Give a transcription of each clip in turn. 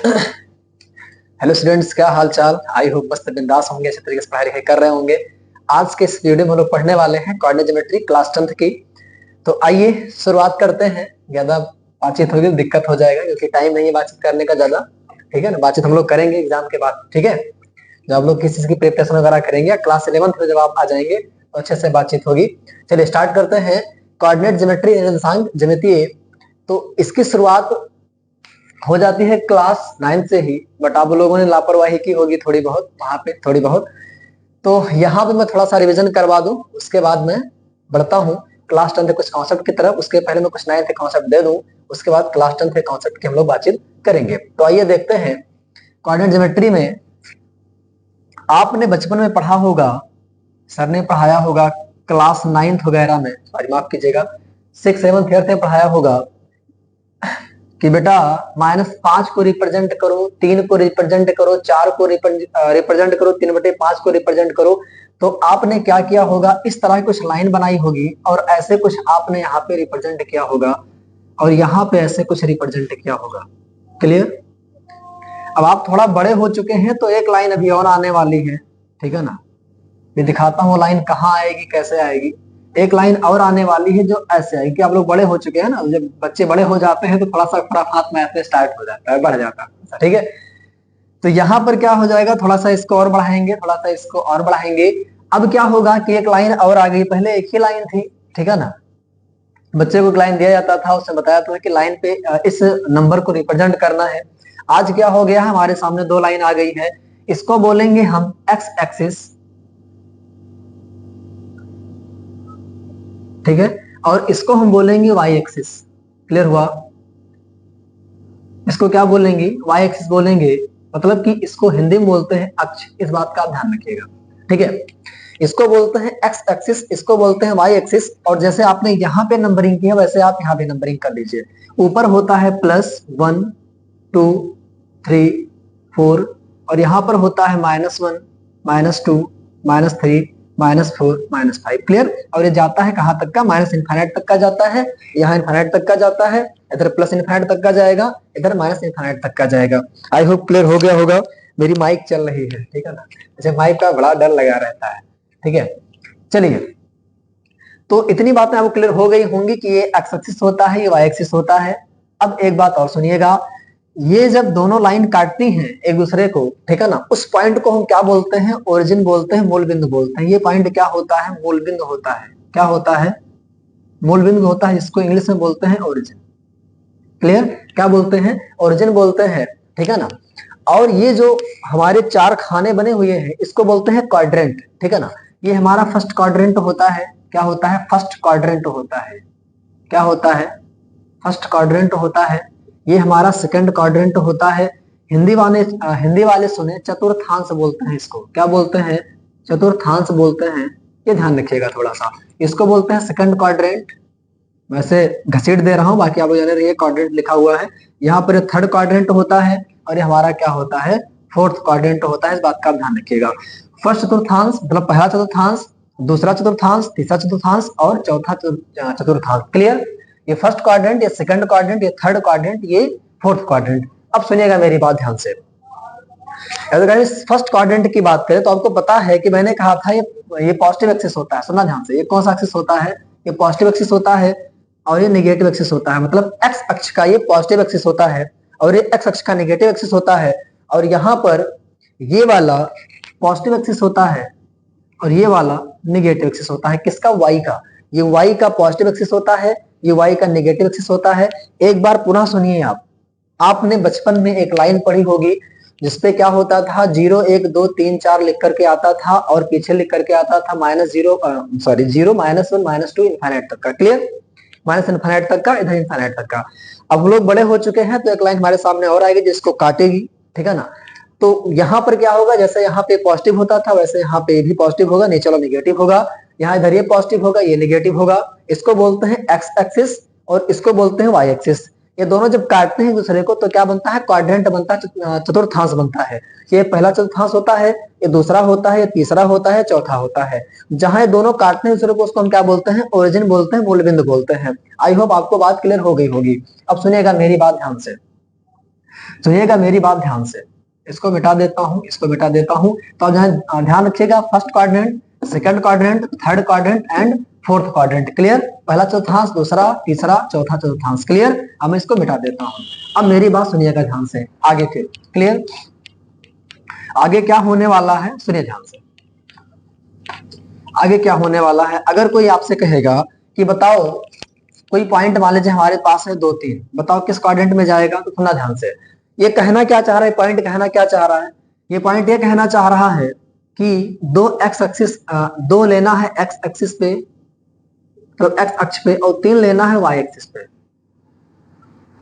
Hello students, क्या हाल चाल। I hope मस्त बिंदास होंगे, अच्छे तरीके से पढ़ाई लिखाई कर रहे होंगे। आज के इस वीडियो में हम लोग पढ़ने वाले हैं कोऑर्डिनेट ज्योमेट्री क्लास 10th की। तो आइए शुरुआत करते हैं। ज्यादा बातचीत होगी तो दिक्कत हो जाएगा क्योंकि टाइम नहीं है बातचीत करने का ज्यादा। ठीक है ना, बातचीत हम लोग करेंगे एग्जाम के बाद। ठीक है, जब आप लोग किसी चीज की प्रिपरेशन वगैरह करेंगे क्लास 11th में जब आप आ जाएंगे तो अच्छे से बातचीत होगी। चलिए स्टार्ट करते हैं। कोऑर्डिनेट ज्योमेट्री निर्देशांक ज्यामितीय, तो इसकी शुरुआत हो जाती है क्लास 9 से ही, बट आप लोगों ने लापरवाही की होगी थोड़ी बहुत वहां पे, थोड़ी बहुत। तो यहाँ पे मैं थोड़ा सा रिवीजन करवा दूं, उसके बाद मैं बढ़ता हूँ क्लास 10 के कुछ कॉन्सेप्ट की तरफ। उसके पहले मैं कुछ 9th के कॉन्सेप्ट दे दूं, उसके बाद क्लास 10 के कॉन्सेप्ट की हम लोग बातचीत करेंगे। तो आइए देखते हैं। कोऑर्डिनेट ज्योमेट्री में आपने बचपन में पढ़ा होगा, सर ने पढ़ाया होगा क्लास 9th वगैरह में, सॉरी माफ कीजिएगा 6th 7th 8th में पढ़ाया होगा कि बेटा -5 को रिप्रेजेंट करो, 3 को रिप्रेजेंट करो, 4 को रिप्रेजेंट करो, 3/5 को रिप्रेजेंट करो। तो आपने क्या किया होगा, इस तरह की कुछ लाइन बनाई होगी और ऐसे कुछ आपने यहाँ पे रिप्रेजेंट किया होगा और यहाँ पे ऐसे कुछ रिप्रेजेंट किया होगा। क्लियर। अब आप थोड़ा बड़े हो चुके हैं तो एक लाइन अभी और आने वाली है, ठीक है ना। मैं दिखाता हूँ लाइन कहाँ आएगी, कैसे आएगी। एक लाइन और आने वाली है जो ऐसे आएगी कि आप लोग बड़े हो चुके हैं ना, जब बच्चे बड़े हो जाते हैं तो थोड़ा सा खुराफात में ऐसे स्टार्ट हो जाता है, बढ़ जाता है। ठीक है, तो यहाँ पर क्या हो जाएगा, थोड़ा सा इसको और बढ़ाएंगे, थोड़ा सा इसको और बढ़ाएंगे। अब क्या होगा कि एक लाइन और आ गई, पहले एक ही लाइन थी, ठीक है ना। बच्चे को एक लाइन दिया जाता था, उसने बताया था कि लाइन पे इस नंबर को रिप्रेजेंट करना है। आज क्या हो गया, हमारे सामने दो लाइन आ गई है। इसको बोलेंगे हम एक्स एक्सिस, ठीक है, और इसको हम बोलेंगे वाई एक्सिस। क्लियर हुआ। इसको क्या बोलेंगे, वाई एक्सिस बोलेंगे, मतलब कि इसको हिंदी में बोलते हैं अक्ष। इस बात का आप ध्यान रखिएगा, ठीक है। इसको बोलते हैं एक्स एक्सिस, इसको बोलते हैं वाई एक्सिस। और जैसे आपने यहाँ पे नंबरिंग किया वैसे आप यहाँ पे नंबरिंग कर लीजिए। ऊपर होता है +1 2 3 4 और यहाँ पर होता है -1 -2 -3 -4 -5। क्लियर। और ये जाता है कहाँ तक का, माइनस इनफाइनाइट तक का जाता है, यहाँ इनफाइनाइट तक का जाता है, इधर प्लस इनफाइनाइट तक का जाएगा, इधर माइनस इनफाइनाइट तक का जाएगा। आई होप क्लियर हो गया होगा। मेरी माइक चल रही है, ठीक है ना, मुझे माइक का बड़ा डर लगा रहता है। ठीक है, चलिए। तो इतनी बातें आपको क्लियर हो गई होंगी कि ये एक्स एक्सिस होता है, ये वाई एक्सिस होता है। अब एक बात और सुनिएगा, ये जब दोनों लाइन काटती हैं एक दूसरे को, ठीक है ना, उस पॉइंट को हम क्या बोलते हैं, ओरिजिन बोलते हैं, मूल बिंदु बोलते हैं। ये पॉइंट क्या होता है, मूल बिंदु होता है। क्या होता है, मूल बिंदु होता है, जिसको इंग्लिश में बोलते हैं ओरिजिन। क्लियर। क्या बोलते हैं, ओरिजिन बोलते हैं, ठीक है ना। और ये जो हमारे चार खाने बने हुए हैं इसको बोलते हैं क्वाड्रेंट, ठीक है ना। ये हमारा फर्स्ट क्वाड्रेंट होता है। क्या होता है, फर्स्ट क्वाड्रेंट होता है। क्या होता है, फर्स्ट क्वाड्रेंट होता है। ये हमारा सेकंड क्वाड्रेंट होता है। हिंदी वाले सुने चतुर्थांश बोलते हैं इसको। क्या बोलते हैं, चतुर्थांश बोलते हैं। ये ध्यान रखिएगा थोड़ा सा। इसको बोलते हैं सेकंड क्वाड्रेंट। वैसे घसीट दे रहा हूं, बाकी आप जान रहे हैं क्वाड्रेंट लिखा हुआ है। यहाँ पर थर्ड क्वाड्रेंट होता है और ये हमारा क्या होता है, फोर्थ क्वाड्रेंट होता है। इस बात का आप ध्यान रखिएगा। फर्स्ट चतुर्थांश मतलब पहला चतुर्थांश, दूसरा चतुर्थांश, तीसरा चतुर्थांश और चौथा चतुर्थांश। क्लियर। ये फर्स्ट क्वाड्रेंट, ये सेकंड क्वाड्रेंट, ये थर्ड क्वाड्रेंट, ये फोर्थ क्वाड्रेंट। अब सुनिएगा मेरी बात ध्यान से। अगर फर्स्ट क्वाड्रेंट की बात करें तो आपको पता है कि मैंने कहा था ये पॉजिटिव एक्सिस होता है। सुनना ध्यान से, ये कौन सा एक्सिस होता है, ये पॉजिटिव एक्सिस होता है और ये नेगेटिव एक्सिस होता है। मतलब एक्स अक्ष का ये पॉजिटिव एक्सिस होता है और ये एक्स अक्ष का नेगेटिव एक्सिस होता है। और यहाँ पर ये वाला पॉजिटिव एक्सिस होता है और ये वाला नेगेटिव एक्सिस होता है। किसका, वाई का। ये वाई का पॉजिटिव एक्सिस होता है, ये वाई का नेगेटिव एक्सिस होता है। एक बार पुनः सुनिए आप। आपने बचपन में एक लाइन पढ़ी होगी जिसपे क्या होता था, 0 1 2 3 4 लिख करके आता था और पीछे लिख करके आता था -0 सॉरी 0 -1 -2 इनफाइनाइट तक का। क्लियर। माइनस इनफाइनाइट तक का, इधर इनफाइनाइट तक का। अब हम लोग बड़े हो चुके हैं तो एक लाइन हमारे सामने और आएगी जिसको काटेगी, ठीक है ना। तो यहाँ पर क्या होगा, जैसे यहाँ पे पॉजिटिव होता था वैसे यहाँ पे भी पॉजिटिव होगा, नीचे वाला नेगेटिव होगा। यहाँ इधर ये पॉजिटिव होगा, ये नेगेटिव होगा। इसको बोलते हैं एक्स एक्सिस और इसको बोलते हैं वाई एक्सिस। ये दोनों जब काटते हैं दूसरे को तो क्या बनता है, क्वाड्रेंट बनता है, चतुर्थांश बनता है। ये पहला चतुर्थांश होता है, ये दूसरा होता है, ये तीसरा होता है, चौथा होता है। जहां ये दोनों काटते हैं दूसरे को उसको हम क्या बोलते हैं, ओरिजिन बोलते हैं, मूल बिंदु बोलते हैं। आई होप आपको बात क्लियर हो गई होगी। अब सुनिएगा मेरी बात ध्यान से। सुनिएगा मेरी बात ध्यान से, इसको मिटा देता हूं, इसको मिटा देता हूं। तो आप ध्यान रखिएगा, first quadrant, second quadrant, third quadrant and fourth quadrant. Clear? पहला चौथांश, दूसरा, तीसरा, चौथा चतुर्थांश। क्लियर? अब मैं इसको मिटा देता हूं। अब मेरी बात सुनिएगा ध्यान से आगे फिर। क्लियर? आगे क्या होने वाला है सुनिए ध्यान से। आगे क्या होने वाला है, अगर कोई आपसे कहेगा कि बताओ, कोई पॉइंट मान लीजिए हमारे पास है 2 3, बताओ किस क्वाड्रेंट में जाएगा, तो सुनना ध्यान से। ये कहना क्या चाह रहा है, पॉइंट कहना क्या चाह रहा है, ये पॉइंट ये कहना चाह रहा है कि दो एक्स एक्सिस, दो लेना है एक्स एक्सिस पे, तो एक्स अक्ष पे, और 3 लेना है वाई एक्सिस पे।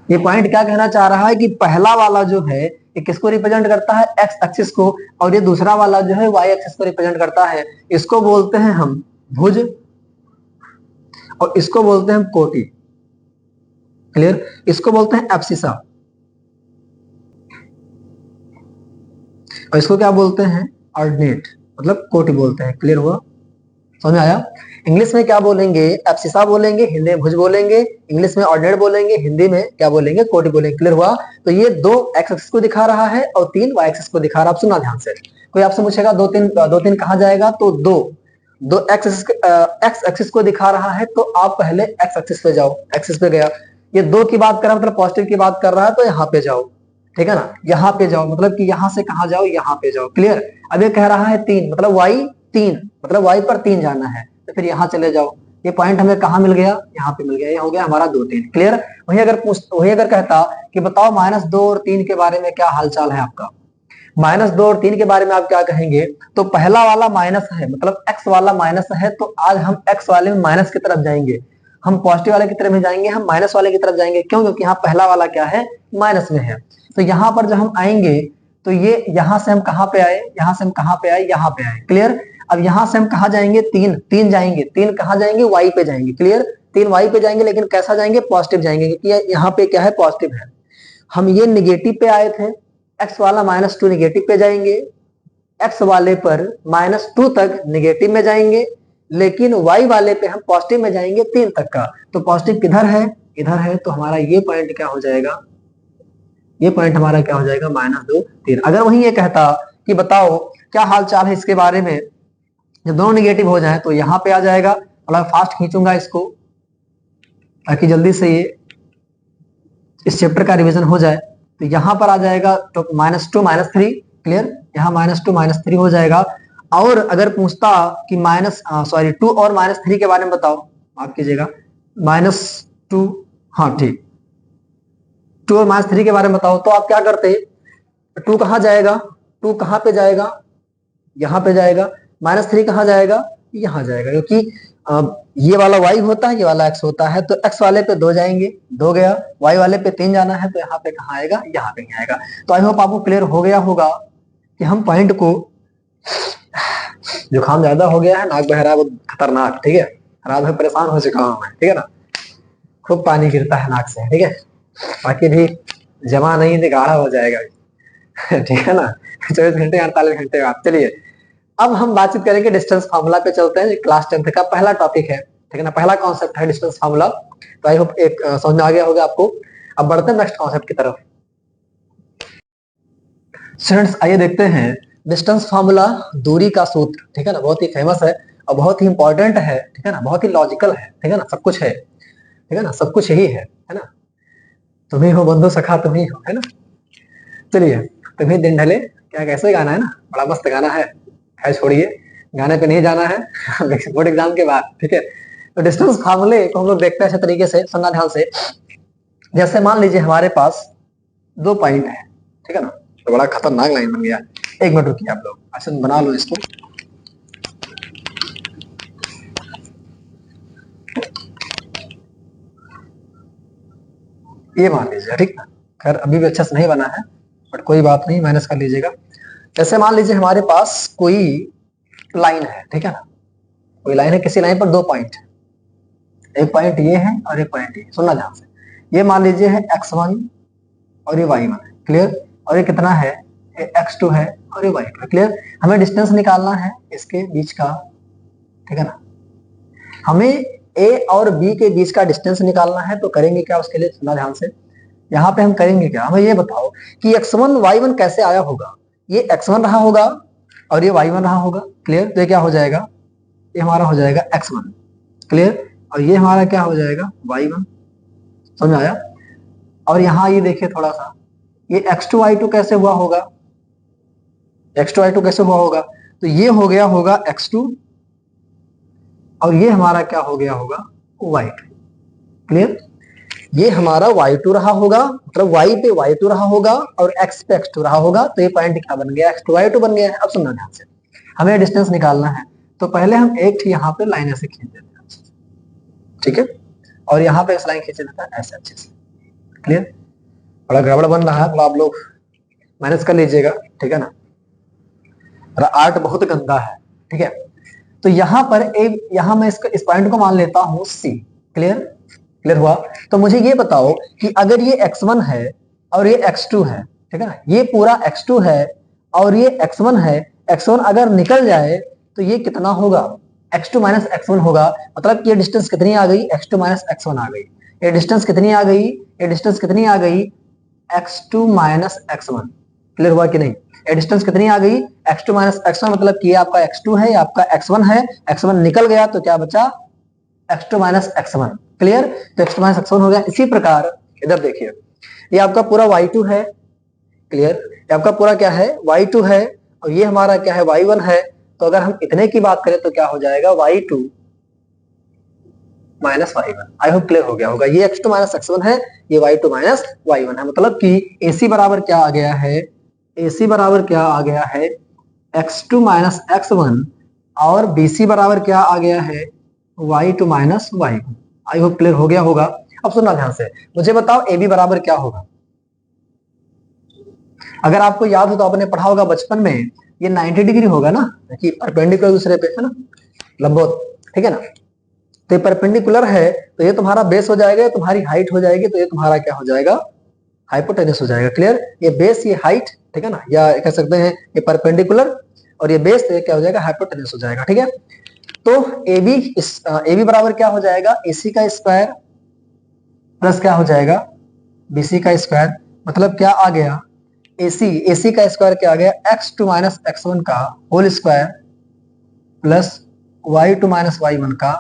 ये पॉइंट क्या कहना चाह रहा है कि पहला वाला जो है ये किसको रिप्रेजेंट करता है, एक्स एक्सिस को, और ये दूसरा वाला जो है वाई एक्सिस को रिप्रेजेंट करता है। इसको बोलते हैं हम भुज, और इसको बोलते हैं कोटि। क्लियर? इसको बोलते हैं एब्सिसा, और इसको क्या बोलते हैं, ऑर्डिनेट, मतलब कोटि बोलते हैं। क्लियर हुआ? समझ में आया? इंग्लिश में क्या बोलेंगे, एब्सिसा बोलेंगे, हिंदी में भुज बोलेंगे, इंग्लिश में ऑर्डिनेट बोलेंगे, हिंदी में क्या बोलेंगे, कोटि बोलेंगे। क्लियर हुआ? तो ये 2 एक्स एक्सिस को दिखा रहा है और 3 वाई एक्सिस को दिखा रहा है। आप सुनना ध्यान से, कोई आपसे पूछेगा 2 3 कहां जाएगा, तो 2 एक्स एक्सिस को दिखा रहा है, तो आप पहले एक्स एक्सिस पे जाओ, एक्सिस पे गया। ये 2 की बात कर रहा है, मतलब पॉजिटिव की बात कर रहा है, तो यहाँ पे जाओ। ठीक है ना? यहाँ पे जाओ, मतलब कि यहाँ से कहाँ जाओ, यहाँ पे जाओ। क्लियर? अब ये कह रहा है 3, मतलब वाई 3, मतलब वाई पर 3 जाना है, तो फिर यहाँ चले जाओ। ये पॉइंट हमें कहाँ मिल गया, यहाँ पे मिल गया, ये हो गया हमारा 2 3। क्लियर? वही अगर कहता कि बताओ -2 और 3 के बारे में क्या हालचाल है आपका, -2 और 3 के बारे में आप क्या कहेंगे, तो पहला वाला माइनस है, मतलब एक्स वाला माइनस है, तो आज हम एक्स वाले में माइनस की तरफ जाएंगे, हम पॉजिटिव वाले की तरफ में जाएंगे, हम माइनस वाले की तरफ जाएंगे। क्यों? क्योंकि यहाँ पहला वाला क्या है, माइनस में है। तो यहाँ पर जब हम आएंगे तो ये यहाँ से हम कहाँ पे आए, यहाँ से हम कहाँ पे आए, यहाँ पे आए। क्लियर? अब यहाँ से हम कहाँ जाएंगे, 3 जाएंगे, 3 कहाँ जाएंगे, वाई पे जाएंगे। क्लियर? 3 वाई पे जाएंगे, लेकिन कैसा जाएंगे, पॉजिटिव जाएंगे, क्योंकि यहाँ पे क्या है, पॉजिटिव है। हम ये निगेटिव पे आए थे, एक्स वाला -2 निगेटिव पे जाएंगे, एक्स वाले पर -2 तक निगेटिव में जाएंगे, लेकिन वाई वाले पे हम पॉजिटिव में जाएंगे 3 तक का। तो पॉजिटिव किधर है, इधर है, तो हमारा ये पॉइंट क्या हो जाएगा, ये पॉइंट हमारा क्या हो जाएगा, -2 3। अगर वही ये कहता कि बताओ क्या हाल चाल है इसके बारे में, जब दोनों निगेटिव हो जाए, तो यहाँ पे आ जाएगा। मतलब फास्ट खींचूंगा इसको ताकि जल्दी से ये इस चैप्टर का रिवीजन हो जाए। तो यहाँ पर आ जाएगा, तो -2 -3। क्लियर? यहाँ -2 -3 हो जाएगा। और अगर पूछता कि 2 और -3 के बारे में बताओ, माफ कीजिएगा, -2, हाँ ठीक, 2 और -3 के बारे में बताओ, तो आप क्या करते, 2 कहाँ जाएगा, 2 कहाँ पे जाएगा, यहाँ पे जाएगा। -3 कहाँ जाएगा, यहाँ जाएगा, क्योंकि ये वाला y होता है, ये वाला x होता है, तो x वाले पे 2 जाएंगे, 2 गया, y वाले पे 3 जाना है, तो यहाँ पे कहाँ आएगा, यहाँ पे आएगा। तो आई होप आपको क्लियर हो गया होगा कि हम पॉइंट को, जुकाम ज्यादा हो गया है, नाक बह रहा है, वो खतरनाक। ठीक है? रात में परेशान हो चुका हूँ मैं। ठीक है ना? खूब पानी गिरता है नाक से। ठीक है? बाकी भी जमा नहीं तो गाढ़ा हो जाएगा। ठीक है ना? 24 घंटे 48 घंटे बाद। चलिए अब हम बातचीत करेंगे डिस्टेंस फार्मूला पे चलते हैं, क्लास 10th का पहला टॉपिक है। ठीक है ना? पहला कॉन्सेप्ट है डिस्टेंस फार्मूला। तो आई होप एक समझ में आ गया होगा आपको। अब बढ़ते हैं नेक्स्ट कॉन्सेप्ट की तरफ। स्टूडेंट्स आइए देखते हैं डिस्टेंस फार्मूला, दूरी का सूत्र। ठीक है ना? बहुत ही फेमस है और बहुत ही इंपॉर्टेंट है। ठीक है ना? बहुत ही लॉजिकल है। ठीक है ना? सब कुछ है। ठीक है ना? सब कुछ यही है ना? तुम्ही हो बंधु सखा तुम्ही हो, है ना? चलिए, तुम्ही दिन ढले, क्या कैसे गाना है ना, बड़ा मस्त गाना है। है, छोड़िए, गाने पे नहीं जाना है, बोर्ड एग्जाम के बाद। ठीक है? तो डिस्टेंस फार्मूले को हम लोग देखते हैं अच्छे तरीके से, सुनना ध्यान से। जैसे मान लीजिए हमारे पास 2 पॉइंट है। ठीक है ना? तो बड़ा खतरनाक लाइन बन गया। 1 मिनट रुकिए, आप लोग आसन बना लो इसको। ये मान लीजिए, ठीक ना? खैर अभी भी अच्छा से नहीं बना है, बट कोई बात नहीं, मैनेज कर लीजिएगा। जैसे मान लीजिए हमारे पास कोई लाइन है। ठीक है ना? कोई लाइन है, किसी लाइन पर 2 पॉइंट, एक पॉइंट ये है और एक पॉइंट ये। सुनना ध्यान से, ये मान लीजिए है x1 और ये y1 है। क्लियर? और ये कितना है, ये x2 है और ये y2 है। क्लियर? हमें डिस्टेंस निकालना है इसके बीच का। ठीक है ना? हमें a और b के बीच का डिस्टेंस निकालना है, तो करेंगे क्या उसके लिए, सुनना ध्यान से। यहाँ पे हम करेंगे क्या, हमें ये बताओ कि x1 y1 कैसे आया होगा। ये x1 रहा होगा और ये y1 रहा होगा, क्लियर। तो ये क्या हो जाएगा, ये हमारा हो जाएगा x1, क्लियर, और ये हमारा क्या हो जाएगा y1, समझ आया। और यहाँ ये देखिए थोड़ा सा, ये x2 y2 कैसे हुआ होगा, x2 y2 कैसे हुआ होगा, तो ये हो गया होगा x2 और ये हमारा क्या हो गया होगा y2, क्लियर। ये हमारा y2 रहा होगा, मतलब y पे y2 रहा होगा और x पे x2 रहा होगा, तो ये पॉइंट क्या बन गया, x2 y2 बन गया है। अब सुनना ध्यान से, हमें डिस्टेंस निकालना है, तो पहले हम एक यहाँ पे लाइन ऐसे खींच देते हैं, ठीक है, और यहाँ पे इस लाइन खींच देता है ऐसे अच्छे से, क्लियर। बड़ा गड़बड़ बन रहा है, थोड़ा आप लोग मैनेज कर लीजिएगा, ठीक है ना, आर्ट बहुत गंदा है, ठीक है। तो यहाँ पर एक, यहाँ मैं इस पॉइंट को मान लेता हूँ C, क्लियर, क्लियर हुआ। तो मुझे ये बताओ कि अगर ये x1 है और ये x2 है, ठीक है ना, ये पूरा x2 है और ये x1 है, x1 अगर निकल जाए तो ये कितना होगा, x2 माइनस x1 होगा। मतलब ये डिस्टेंस कितनी आ गई, x2 माइनस x1 आ गई। ये डिस्टेंस कितनी आ गई, ये डिस्टेंस कितनी आ गई, x2 माइनस x1, क्लियर हुआ कि नहीं। ये डिस्टेंस कितनी आ गई, x2 माइनस x1, मतलब कि ये आपका x2 है, ये आपका x1 है, x1 निकल गया तो क्या बचा, x2 माइनस x1, क्लियर। तो x2 माइनस x1 हो गया। इसी प्रकार इधर देखिए, ये आपका पूरा y2 है, क्लियर, ये आपका पूरा क्या है y2 है और ये हमारा क्या है y1 है। तो अगर हम इतने की बात करें तो क्या हो जाएगा y2 minus y1। I hope clear हो गया होगा। ये x2 माइनस x1 है, ये y2 माइनस y1 है। मतलब कि AC बराबर क्या आ गया है, AC बराबर क्या आ गया है, x2 माइनस x1 और BC बराबर क्या आ गया है, y2 minus y1। I hope clear हो गया होगा। अब सुनना ध्यान से, मुझे बताओ AB बराबर क्या होगा। अगर आपको याद हो तो आपने पढ़ा होगा बचपन में, ये 90 डिग्री होगा ना, कि परपेंडिकुलर दूसरे पे है ना, लंबवत, ठीक है ना। तो ये परपेंडिकुलर है तो ये तुम्हारा बेस हो जाएगा, तुम्हारी हाइट हो जाएगी, तो ये तुम्हारा क्या हो जाएगा, हाइपोटेनस हो जाएगा, क्लियर। ये बेस, ये हाइट, ठीक है ना, या कह सकते हैं ये परपेंडिकुलर और ये बेस, तो ये क्या हो जाएगा, हाइपोटेनस हो जाएगा, ठीक है। तो AB बराबर क्या हो जाएगा, AC का स्क्वायर प्लस क्या हो जाएगा, BC का स्क्वायर। मतलब क्या आ गया, AC का स्क्वायर क्या आ गया, x2 माइनस x1 का whole square plus y2 minus y1 का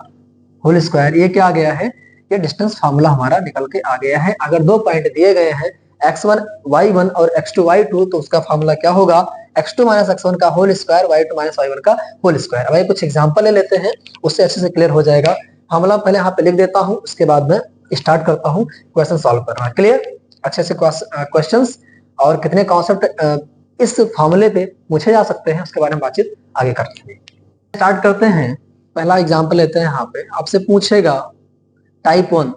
होल स्क्वायर। ये क्या आ गया है, ये डिस्टेंस फार्मूला हमारा निकल के आ गया है। अगर दो पॉइंट दिए गए हैं x1 y1 और x2 y2, तो उसका फार्मूला क्या होगा, x2 माइनस x1 का whole square, y2 minus y1 का होल स्क्वायर। अब कुछ एग्जांपल ले लेते हैं, उससे अच्छे से क्लियर हो जाएगा। फार्मूला पहले यहाँ पे लिख देता हूँ, उसके बाद में स्टार्ट करता हूँ क्वेश्चन सॉल्व करना, क्लियर। अच्छे से क्वेश्चंस और कितने कॉन्सेप्ट इस फार्मूले पे पूछे जा सकते हैं, उसके बारे में बातचीत आगे करते हैं। स्टार्ट करते हैं, पहला एग्जांपल लेते हैं। यहाँ पे आपसे पूछेगा टाइप 1,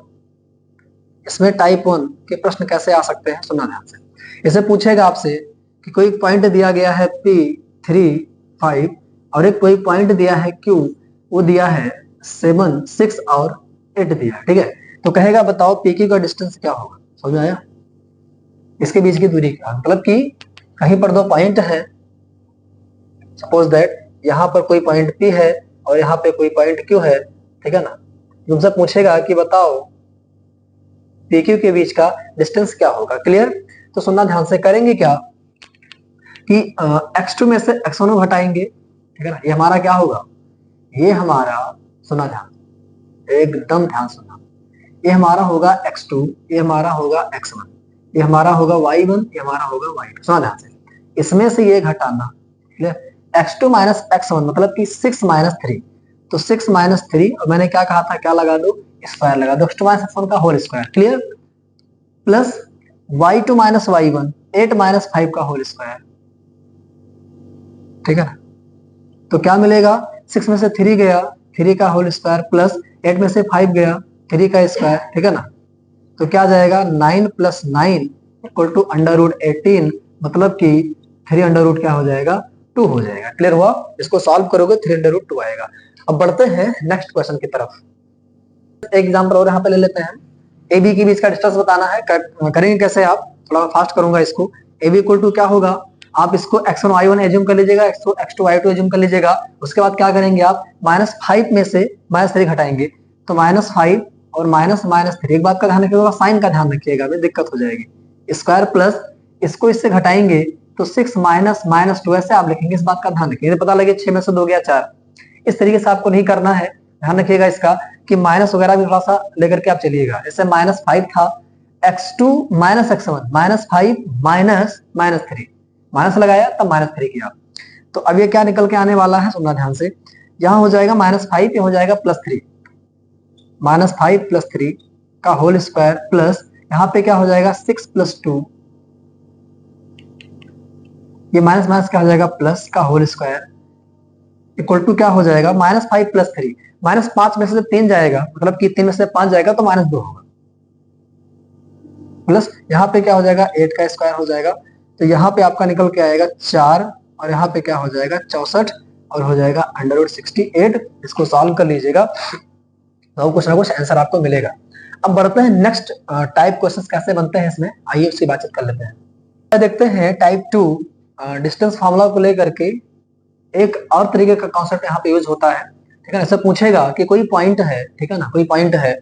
इसमें टाइप 1 के प्रश्न कैसे आ सकते हैं, सुनना ध्यान से। इसे पूछेगा आपसे कि कोई पॉइंट दिया गया है P3 5 और एक कोई पॉइंट दिया है Q, वो दिया है 7 6 और 8 दिया, ठीक है। तो कहेगा बताओ PQ का डिस्टेंस क्या होगा, समझ आया, इसके बीच की दूरी क्या, मतलब कि कहीं पर दो पॉइंट है, सपोज दैट यहाँ पर कोई पॉइंट P है और यहाँ पे कोई पॉइंट Q है, ठीक है ना। तुमसे पूछेगा कि बताओ PQ के बीच का डिस्टेंस क्या होगा, क्लियर। तो सुनना ध्यान से, करेंगे क्या कि x2 में से x1 को घटाएंगे, ठीक है ना। ये हमारा क्या होगा, ये हमारा, सुना ध्यान, एकदम ध्यान सुनना, ये हमारा होगा x2, ये हमारा होगा x1, ये हमारा होगा y1, ये हमारा होगा y2। सुना ध्यान से, इसमें से ये घटाना, क्लियर। x2 माइनस x1 मतलब कि 6 माइनस 3, तो 6 माइनस 3, और मैंने क्या कहा था, क्या लगा दो, स्क्वायर लगा दो, x2 माइनस x1 का whole square, clear, plus y2 minus y1 8 minus 5 का होल स्क्वायर, ठीक है ना। तो क्या मिलेगा, 6 में से 3 गया, 3 का होल स्क्वायर, प्लस 8 में से 5 गया, 3 का स्क्वायर, ठीक है ना। तो क्या जाएगा, 9 प्लस 9 इक्वल टू √18, मतलब कि 3 क्या हो जाएगा, 2 हो जाएगा, क्लियर हुआ। इसको सॉल्व करोगे 3 √2 आएगा। अब बढ़ते हैं नेक्स्ट क्वेश्चन की तरफ। एक एग्जांपल और यहाँ पे ले लेते हैं। AB के बीच का डिस्टेंस बताना है, करेंगे कैसे आप, थोड़ा मैं फास्ट करूंगा इसको। AB इक्वल टू क्या होगा, आप इसको x1 y1 एज्यूम कर लीजिएगा, x2 y2 एज्यूम कर लीजिएगा। उसके बाद क्या करेंगे आप, -5 में से -3 घटाएंगे, तो -5 और माइनस माइनस 3, एक बात का ध्यान रखिएगा, साइन का ध्यान रखिएगा, अभी दिक्कत हो जाएगी। स्क्वायर प्लस इसको इससे घटाएंगे तो 6 माइनस माइनस 2 ऐसे आप लिखेंगे, इस बात का ध्यान रखिए। पता लगे 6 में से 2 गया 4, इस तरीके से आपको नहीं करना है, ध्यान रखिएगा इसका कि माइनस वगैरह भी थोड़ा सा लेकर के आप चलिएगा। जैसे -5 था, x2 minus x1, -5 minus -3, minus लगाया तब -3 किया। तो अब ये क्या निकल के आने वाला है, सुनना ध्यान से। यहां हो जाएगा -5, ये हो जाएगा +3, -5 + 3 का होल स्क्वायर प्लस यहाँ पे क्या हो जाएगा 6 + 2, ये माइनस माइनस क्या हो जाएगा प्लस का होल स्क्वायर इक्वल टू क्या हो जाएगा -5 + 3, -5 में से 3 जाएगा, मतलब कि 3 में से 5 जाएगा तो -2 होगा, प्लस यहाँ पे क्या हो जाएगा 8 का स्क्वायर हो जाएगा। तो यहाँ पे आपका निकल के आएगा 4 और यहाँ पे क्या हो जाएगा 64 और हो जाएगा √68। इसको सॉल्व कर लीजिएगा तो कुछ ना कुछ आंसर आपको मिलेगा। अब बढ़ते हैं नेक्स्ट टाइप क्वेश्चन कैसे बनते हैं इसमें, आइए उसकी बातचीत कर लेते हैं। देखते हैं टाइप 2 डिस्टेंस फार्मूला को लेकर के एक और तरीके का कॉन्सेप्ट यहाँ पे यूज होता है, ठीक है। ऐसा पूछेगा कि कोई पॉइंट है, ठीक है ना, कोई पॉइंट है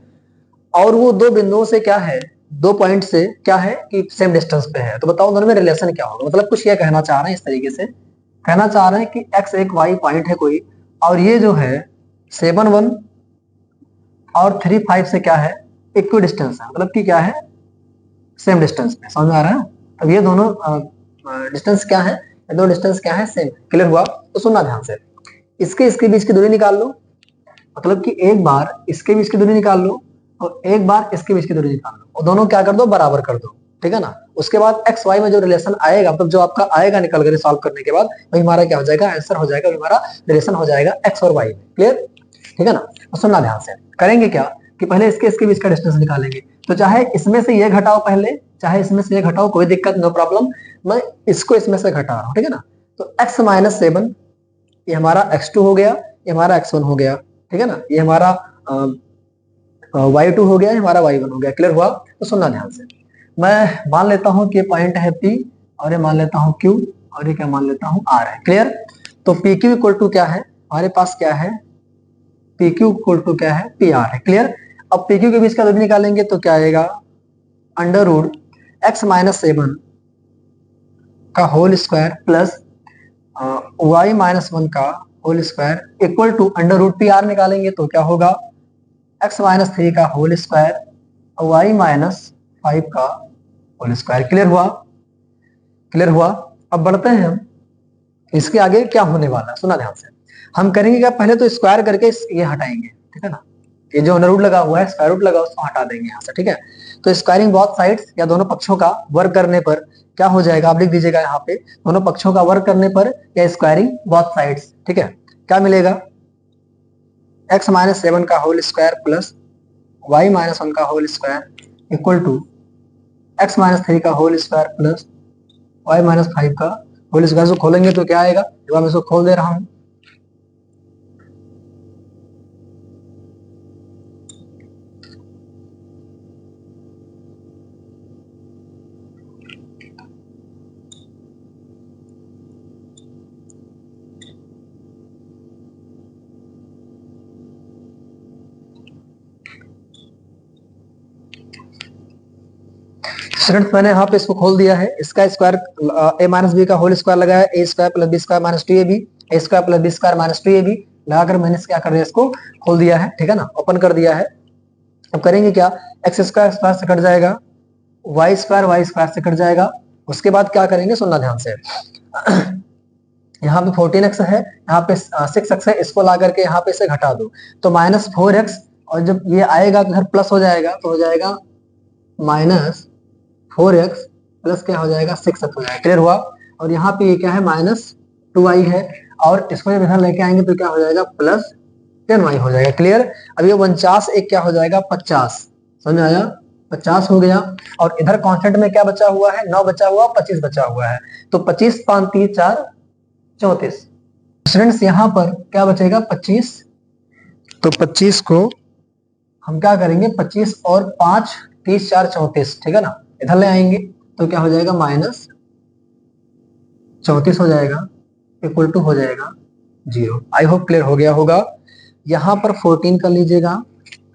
और वो दो बिंदुओं से क्या है, दो पॉइंट से क्या है कि सेम डिस्टेंस पे है, तो बताओ दोनों में रिलेशन क्या होगा। मतलब कुछ ये कहना चाह रहे हैं, इस तरीके से कहना चाह रहे हैं कि x एक y पॉइंट है कोई, और ये जो है 7 1 और 3 5 से क्या है इक्वी डिस्टेंस है, मतलब कि क्या है सेम डिस्टेंस पे, समझ में आ रहा है। अब ये दोनों डिस्टेंस क्या है, ये दो डिस्टेंस क्या है सेम, क्लियर हुआ। तो सुनना ध्यान से, इसके बीच की दूरी निकाल लो, मतलब कि एक बार इसके बीच की दूरी निकाल लो और एक बार इसके बीच की दूरी निकाल लो और दोनों क्या कर दो बराबर कर दो, ठीक है ना। उसके बाद एक्स वाई में जो रिलेशन आएगा, मतलब जो आपका आएगा निकल कर सॉल्व करने के बाद, वही हमारा क्या हो जाएगा आंसर हो जाएगा, हमारा रिलेशन हो जाएगा एक्स और वाई, क्लियर, ठीक है ना। तो सुनना ध्यान से, करेंगे क्या कि पहले इसके बीच का डिस्टेंस निकालेंगे। तो चाहे इसमें से ये घटाओ पहले, चाहे इसमें से ये घटाओ, कोई दिक्कत नो प्रॉब्लम, मैं इसको इसमें से घटा रहा हूँ, ठीक है ना। तो x - 7 ये हमारा x2 हो गया, ये हमारा x1 हो गया, ठीक है ना, ये हमारा y2 हो गया, ये हमारा y1 हो गया, क्लियर हुआ। तो सुनना ध्यान से, मैं मान लेता हूं कि पॉइंट है P और ये मान लेता हूं Q और ये क्या मान लेता हूं R है, क्लियर। तो PQ इक्वल टू क्या है हमारे पास, क्या है PQ इक्वल टू क्या है PR है, क्लियर। अब PQ के बीच का दूरी निकालेंगे तो क्या आएगा √x - 7 का होल स्क्वायर प्लस y - 1 का whole square equal to √PR निकालेंगे तो क्या होगा x - 3 का होल स्क्वायर और y - 5 का होल स्क्वायर, क्लियर हुआ, क्लियर हुआ। अब बढ़ते हैं हम, इसके आगे क्या होने वाला है सुना ध्यान से। हम करेंगे क्या, पहले तो स्क्वायर करके ये हटाएंगे, ठीक है ना, ये जो अंडर रूट लगा हुआ है स्क्वायर रूट लगा उसको हटा देंगे यहाँ से, ठीक है। तो स्क्वायरिंग बोथ साइड्स या दोनों पक्षों का वर्क करने पर क्या हो जाएगा, आप लिख दीजिएगा यहाँ पे, दोनों पक्षों का वर्क करने पर या स्क्वायरिंग बोथ साइड्स, ठीक है, क्या मिलेगा x - 7 का होल स्क्वायर प्लस y - 1 का whole square equal to x - 3 का होल स्क्वायर प्लस y - 5 का होल स्क्वायर। को खोलेंगे तो क्या आएगा, जब मैं इसको खोल दे रहा हूं, स्टूडेंट्स मैंने यहाँ पे इसको खोल दिया है, इसका स्क्वायर a - b का होल स्क्वायर लगाया, a square plus b square minus 2ab, a square plus b square minus 2ab लगाकर मैंने क्या कर दिया, इसको खोल दिया है, ठीक है ना, ओपन कर दिया है। अब करेंगे क्या, एक्स स्क्वायर स्क्वायर से कट जाएगा, वाई स्क्वायर से कट जाएगा। उसके बाद क्या करेंगे सुनना ध्यान से, यहाँ पे 14x है, यहाँ पे 6x है, इसको ला करके यहाँ पे से घटा दो तो -4x, और जब ये आएगा तो इधर प्लस हो जाएगा तो हो जाएगा -4x प्लस क्या हो जाएगा 6x हो जाएगा, क्लियर हुआ। और यहाँ पे ये क्या है -2y है, और इसको जब इधर लेके आएंगे तो क्या हो जाएगा +10y हो जाएगा, क्लियर। अब ये 49 एक क्या हो जाएगा 50, समझ में आया, 50 हो गया। और इधर कांस्टेंट में क्या बचा हुआ है 9 बचा हुआ, 25 बचा हुआ है, तो 25 5 3 4 34। स्टूडेंट्स यहाँ पर क्या बचेगा 25, तो 25 को हम क्या करेंगे 25 और 5 30 4 34, ठीक है ना, इधर ले आएंगे तो क्या हो जाएगा -34 हो जाएगा इक्वल टू हो जाएगा 0। आई होप क्लियर हो गया होगा। यहाँ पर 14 कर लीजिएगा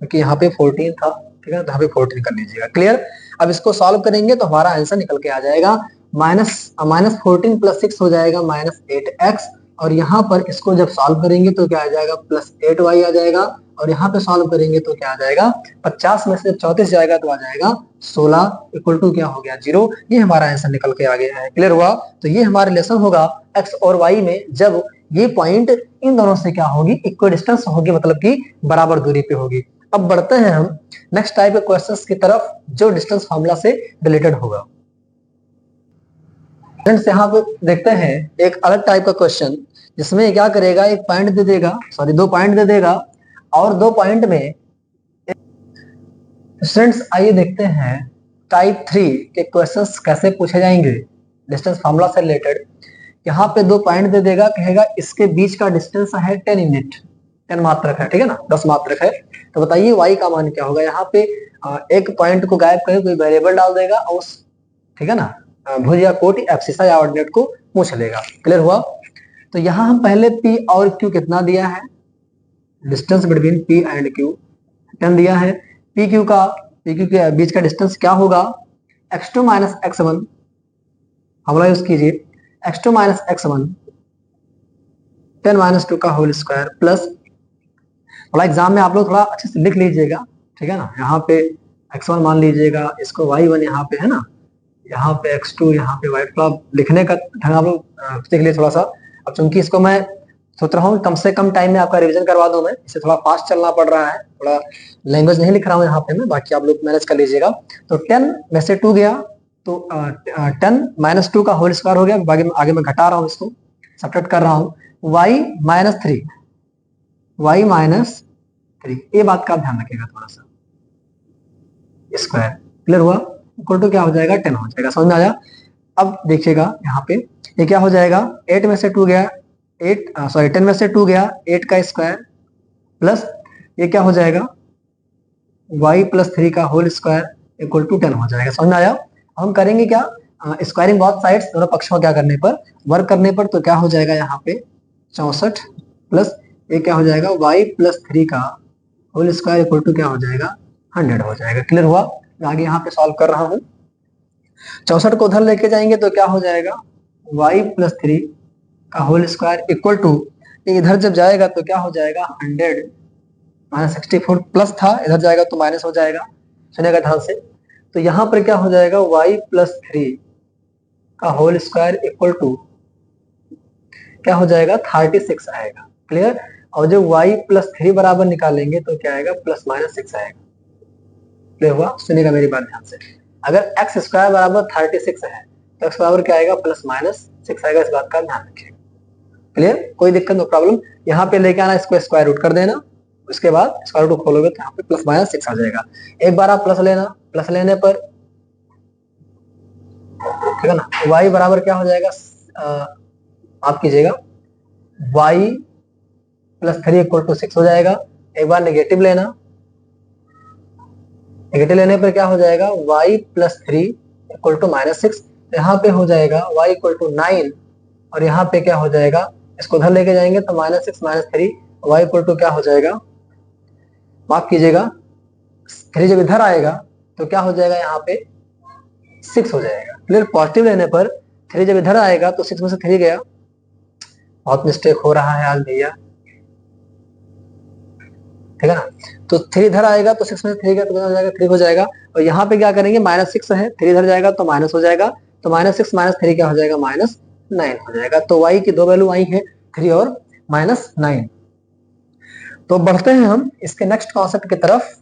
क्योंकि यहाँ पे 14 था, ठीक है, तो यहाँ पे 14 कर लीजिएगा। क्लियर। अब इसको सॉल्व करेंगे तो हमारा आंसर निकल के आ जाएगा माइनस 14 प्लस 6 हो जाएगा -8x, और यहाँ पर इसको जब सॉल्व करेंगे तो क्या आ जाएगा +8y आ जाएगा, और यहाँ पे सॉल्व करेंगे तो क्या आ जाएगा 50 में से 34 जाएगा तो आ जाएगा 16 इक्वल टू क्या हो गया 0। ये हमारा आंसर निकल के आ गया है। क्लियर हुआ। तो ये हमारा रिलेशन होगा x और y में, जब ये पॉइंट इन दोनों से क्या होगी इक्वल डिस्टेंस होगी, मतलब कि बराबर दूरी पे होगी। अब बढ़ते हैं हम नेक्स्ट टाइप के क्वेश्चंस की तरफ जो डिस्टेंस फार्मूला से रिलेटेड होगा। फ्रेंड्स यहाँ पे देखते हैं एक अलग टाइप का क्वेश्चन, जिसमें क्या करेगा, एक पॉइंट दे देगा, सॉरी 2 पॉइंट दे देगा, और 2 पॉइंट में स्टूडेंट्स आइए देखते हैं टाइप 3 के क्वेश्चंस कैसे पूछे जाएंगे डिस्टेंस फार्मूला से रिलेटेड। यहाँ पे 2 पॉइंट दे देगा, कहेगा इसके बीच का डिस्टेंस है 10 यूनिट, 10 मात्रक है, ठीक है ना, 10 मात्रक है। तो बताइए y का मान क्या होगा। यहाँ पे एक पॉइंट को गायब करके कोई वेरिएबल डाल देगा और उस, ठीक है ना, भुज या कोटि एब्सिसा या ऑर्डिनेट को पूछ लेगा। क्लियर हुआ। तो यहाँ हम पहले p और q कितना दिया है, distance between p and q 10 दिया है। pq के बीच का डिस्टेंस क्या होगा, x2 minus x1, formula use कीजिए, x2 माइनस x1 10 माइनस 2 का होल स्क्वायर प्लस, थोड़ा एग्जाम में आप लोग थोड़ा अच्छे से लिख लीजिएगा, ठीक है ना। यहाँ पे x1 मान लीजिएगा, इसको y1 यहाँ पे है ना, यहाँ पे x2, यहाँ पे y, थोड़ा लिखने का ढंग आप लोग देख लीजिए थोड़ा सा। अब चूंकि इसको मैं सोच रहा हूँ कम से कम टाइम में आपका रिवीजन करवा दूं, मैं इसे थोड़ा फास्ट चलना पड़ रहा है, थोड़ा लैंग्वेज नहीं लिख रहा हूँ यहाँ पे मैं, बाकी आप लोग मैनेज कर लीजिएगा। तो 10 में से 2 गया तो 10 माइनस 2 का होल स्क्वायर हो गया, आगे मैं घटा रहा हूँ, इसको सब्ट्रैक्ट कर रहा हूँ, y माइनस 3, ये बात का ध्यान रखिएगा थोड़ा सा, स्क्वायर। क्लियर हुआ। इक्वल टू क्या हो जाएगा 10 हो जाएगा, समझ में आया। अब देखिएगा यहाँ पे ये क्या हो जाएगा, 8 में से 2 गया 10 में से 2 गया 8 का स्क्वायर प्लस ये क्या हो जाएगा y प्लस 3 का होल स्क्वायर इक्वल टू 10 हो जाएगा, समझ में आया। हम करेंगे क्या, स्क्वायरिंग बोथ साइड्स, दोनों पक्षों क्या करने पर, वर्क करने पर, तो क्या हो जाएगा यहाँ पे 64 प्लस ये क्या हो जाएगा y प्लस 3 का होल स्क्वायर इक्वल टू क्या हो जाएगा 100 हो जाएगा। क्लियर हुआ। मैं आगे यहाँ पे सॉल्व कर रहा हूँ, 64 को उधर लेके जाएंगे तो क्या हो जाएगा y प्लस 3 का होल स्क्वायर इक्वल टू, इधर जब जाएगा तो क्या हो जाएगा 100 माइनस 64 प्लस था, इधर जाएगा तो माइनस हो जाएगा, सुनिएगा ध्यान से। तो यहाँ पर क्या हो जाएगा y प्लस 3 का होल स्क्वायर इक्वल टू क्या हो जाएगा 36 आएगा। क्लियर। और जब y प्लस 3 बराबर निकालेंगे तो क्या आएगा प्लस माइनस 6 आएगा। क्लियर हुआ। सुनिएगा मेरी बात ध्यान से, अगर एक्स स्क्वायर बराबर 36 है तो एक्स बराबर क्या आएगा प्लस माइनस 6 आएगा, इस बात का ध्यान रखिएगा। क्लियर, कोई दिक्कत नो प्रॉब्लम। यहाँ पे लेके आना, इसको स्क्वायर रूट कर देना, उसके बाद स्क्वायर रूट खोलोगे तो यहाँ पे प्लस माइनस 6 आ जाएगा। एक बार आप प्लस लेना, प्लस लेने पर ठीक है ना, y बराबर क्या हो जाएगा, आप कीजिएगा y प्लस 3 इक्वल टू 6 हो जाएगा। एक बार नेगेटिव लेना, नेगेटिव लेने पर क्या हो जाएगा y plus 3 equal to minus 6, यहाँ पे हो जाएगा y इक्वल टू 9, और यहाँ पे क्या हो जाएगा, इसको उधर लेके जाएंगे तो minus 6 minus 3, y equal to क्या हो जाएगा, माफ कीजिएगा 3 जब इधर आएगा तो क्या हो जाएगा यहाँ पे 6 हो जाएगा। क्लियर। पॉजिटिव लेने पर 3 जब इधर आएगा तो 6 में से 3 गया, बहुत मिस्टेक हो रहा है आज भैया, ठीक है ना। तो 3 इधर आएगा तो 6 में से 3 गया तो कितना हो जाएगा 3 हो जाएगा, और यहाँ पे क्या करेंगे माइनस 6 है, 3 इधर जाएगा तो माइनस हो जाएगा, तो माइनस 6 माइनस 3 क्या हो जाएगा माइनस 9 हो जाएगा। तो y की 2 वैल्यू आई है 3 और माइनस 9। तो बढ़ते हैं हम इसके नेक्स्ट कॉन्सेप्ट की तरफ,